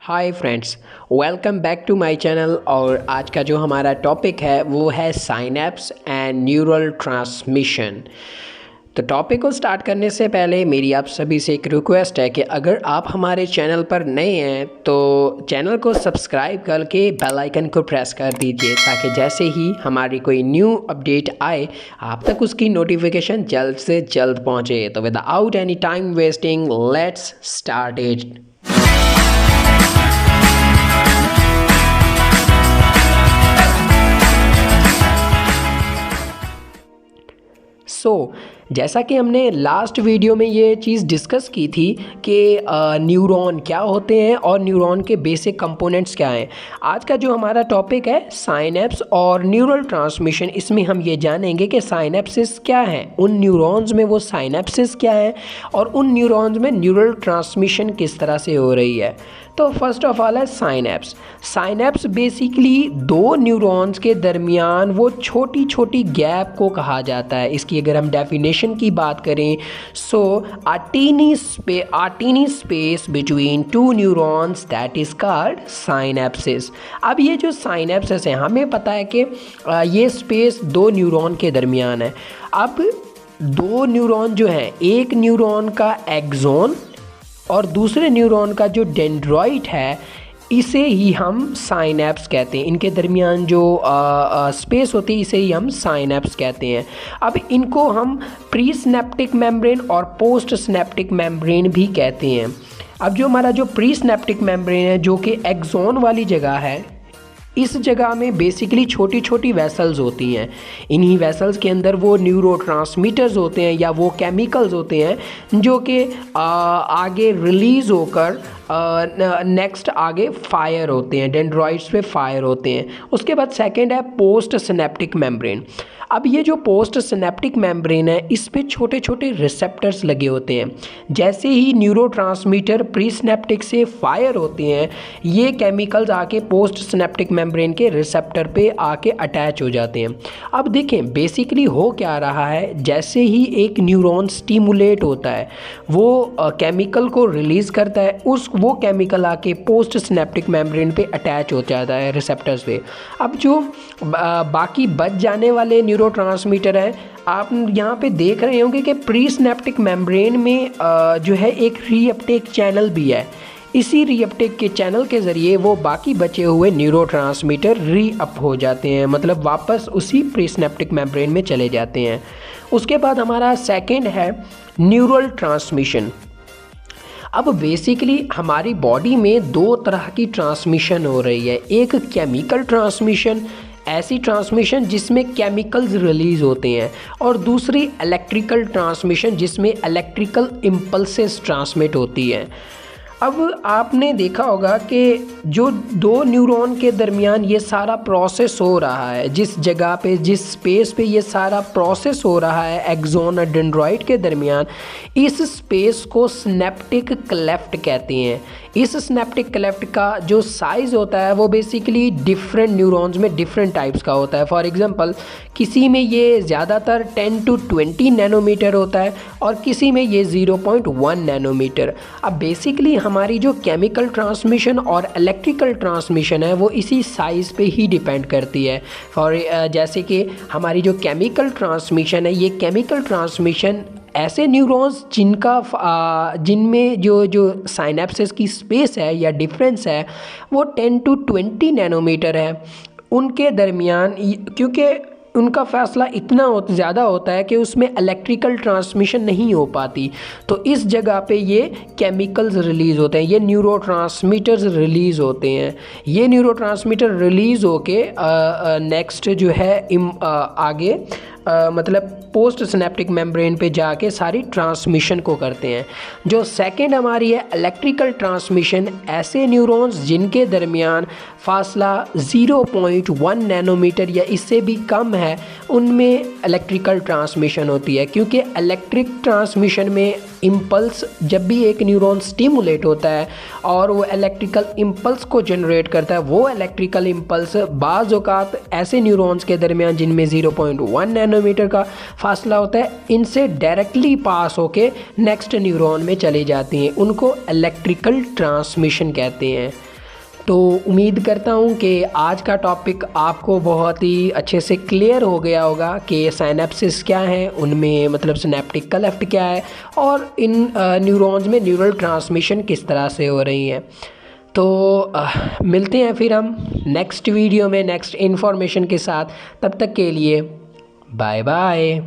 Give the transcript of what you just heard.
Hi friends, welcome back to my channel. और आज का जो हमारा टॉपिक है वो है साइनेप्स एंड न्यूरल ट्रांसमिशन। तो टॉपिक को स्टार्ट करने से पहले मेरी आप सभी से एक रिक्वेस्ट है कि अगर आप हमारे चैनल पर नए हैं तो चैनल को सब्सक्राइब करके बेल आइकन को प्रेस कर दीजिए ताकि जैसे ही हमारी कोई न्यू अपडेट आए आप तक उसकी नोटिफिकेशन जल्द से जल्द पहुंचे। तो without any time wasting let's start it. जैसा कि हमने लास्ट वीडियो में ये चीज़ डिस्कस की थी कि न्यूरॉन क्या होते हैं और न्यूरॉन के बेसिक कंपोनेंट्स क्या हैं। आज का जो हमारा टॉपिक है साइनेप्स और न्यूरल ट्रांसमिशन, इसमें हम ये जानेंगे कि साइनेप्सिस क्या हैं, उन न्यूरॉन्स में वो साइनेप्सिस क्या है और उन न्यूरॉन्स में न्यूरल ट्रांसमिशन किस तरह से हो रही है। तो फर्स्ट ऑफ ऑल है साइनेप्स। साइनेप्स बेसिकली दो न्यूरॉन्स के दरमियान वो छोटी छोटी गैप को कहा जाता है। इसकी अगर हम डेफिनेशन की बात करें सो a teeny space between two neurons that is called synapses। अब ये जो साइनेप्सिस है हमें पता है कि ये स्पेस दो न्यूरॉन के दरमियान है। अब दो न्यूरॉन जो हैं, एक न्यूरॉन का एक्सॉन और दूसरे न्यूरॉन का जो डेंड्राइट है, इसे ही हम साइनेप्स कहते हैं। इनके दरमियान जो स्पेस होती है इसे ही हम साइनेप्स कहते हैं। अब इनको हम प्री सिनेप्टिक मेम्ब्रेन और पोस्ट सिनेप्टिक मेम्ब्रेन भी कहते हैं। अब जो हमारा जो प्री सिनेप्टिक मेम्ब्रेन है जो कि एक्सॉन वाली जगह है, इस जगह में बेसिकली छोटी छोटी वेसल्स होती हैं। इन्हीं वेसल्स के अंदर वो न्यूरोट्रांसमीटर्स होते हैं या वो केमिकल्स होते हैं जो कि आगे रिलीज़ होकर नेक्स्ट आगे फायर होते हैं, डेंड्राइट्स पे फायर होते हैं। उसके बाद सेकंड है पोस्ट सिनेप्टिक मेम्ब्रेन। अब ये जो पोस्ट सिनेप्टिक मेम्ब्रेन है इस पे छोटे छोटे रिसेप्टर्स लगे होते हैं। जैसे ही न्यूरोट्रांसमीटर प्री सिनेप्टिक से फायर होते हैं ये केमिकल्स आके पोस्ट सिनेप्टिक मेम्ब्रेन के रिसेप्टर पे आके अटैच हो जाते हैं। अब देखें बेसिकली हो क्या रहा है, जैसे ही एक न्यूरॉन स्टिमुलेट होता है वो केमिकल को रिलीज़ करता है, वो केमिकल आके पोस्ट सिनेप्टिक मेम्ब्रेन पे अटैच हो जाता है रिसेप्टर्स पे। अब जो बाकी बच जाने वाले न्यूरोट्रांसमीटर हैं, आप यहाँ पे देख रहे होंगे कि प्री सिनेप्टिक मेम्ब्रेन में जो है एक रीअपटेक चैनल भी है। इसी रीअपटेक के चैनल के ज़रिए वो बाकी बचे हुए न्यूरोट्रांसमीटर रीअप हो जाते हैं, मतलब वापस उसी प्री सिनेप्टिक मेम्ब्रेन में चले जाते हैं। उसके बाद हमारा सेकंड है न्यूरल ट्रांसमिशन। अब बेसिकली हमारी बॉडी में दो तरह की ट्रांसमिशन हो रही है। एक केमिकल ट्रांसमिशन, ऐसी ट्रांसमिशन जिसमें केमिकल्स रिलीज़ होते हैं, और दूसरी इलेक्ट्रिकल ट्रांसमिशन जिसमें इलेक्ट्रिकल इम्पल्सेस ट्रांसमिट होती हैं। अब आपने देखा होगा कि जो दो न्यूरॉन के दरमियान ये सारा प्रोसेस हो रहा है, जिस जगह पे जिस स्पेस पे ये सारा प्रोसेस हो रहा है एक्सॉन और डेंड्राइट के दरमियान, इस स्पेस को सिनेप्टिक क्लेफ्ट कहते हैं। इस सिनेप्टिक क्लेफ्ट का जो साइज़ होता है वो बेसिकली डिफरेंट न्यूरॉन्स में डिफरेंट टाइप्स का होता है। फॉर एग्जांपल किसी में ये ज़्यादातर 10 to 20 नैनोमीटर होता है और किसी में ये 0.1 नैनोमीटर। अब बेसिकली हमारी जो केमिकल ट्रांसमिशन और इलेक्ट्रिकल ट्रांसमिशन है वो इसी साइज़ पे ही डिपेंड करती है। और जैसे कि हमारी जो केमिकल ट्रांसमिशन है, ये केमिकल ट्रांसमिशन ऐसे न्यूरॉन्स जिनमें जो साइनेप्सिस की स्पेस है या डिफरेंस है वो 10 to 20 नैनोमीटर है, उनके दरमियान, क्योंकि उनका फ़ासला इतना ज़्यादा होता है कि उसमें इलेक्ट्रिकल ट्रांसमिशन नहीं हो पाती, तो इस जगह पे ये केमिकल्स रिलीज़ होते हैं, ये न्यूरोट्रांसमीटर्स रिलीज़ होते हैं। ये न्यूरोट्रांसमीटर रिलीज़ होके नेक्स्ट जो है आगे मतलब पोस्ट सिनेप्टिक मेम्ब्रेन पे जाके सारी ट्रांसमिशन को करते हैं। जो सेकंड हमारी है इलेक्ट्रिकल ट्रांसमिशन, ऐसे न्यूरॉन्स जिनके दरमियान फासला 0.1 नैनोमीटर या इससे भी कम है, उनमें इलेक्ट्रिकल ट्रांसमिशन होती है। क्योंकि इलेक्ट्रिक ट्रांसमिशन में इम्पल्स, जब भी एक न्यूरॉन स्टिमुलेट होता है और वो इलेक्ट्रिकल इम्पल्स को जनरेट करता है, वो इलेक्ट्रिकल इम्पल्स बाज़ औक़ात ऐसे न्यूरॉन्स के दरमियान जिनमें 0.1 नैनोमीटर का फासला होता है, इनसे डायरेक्टली पास होके नेक्स्ट न्यूरॉन में चली जाती हैं। उनको इलेक्ट्रिकल ट्रांसमिशन कहते हैं। तो उम्मीद करता हूँ कि आज का टॉपिक आपको बहुत ही अच्छे से क्लियर हो गया होगा कि साइनेप्सिस क्या है, उनमें मतलब सिनेप्टिक क्लेफ्ट क्या है और इन न्यूरॉन्स में न्यूरल ट्रांसमिशन किस तरह से हो रही है। तो मिलते हैं फिर हम नेक्स्ट वीडियो में नेक्स्ट इन्फॉर्मेशन के साथ। तब तक के लिए बाय बाय।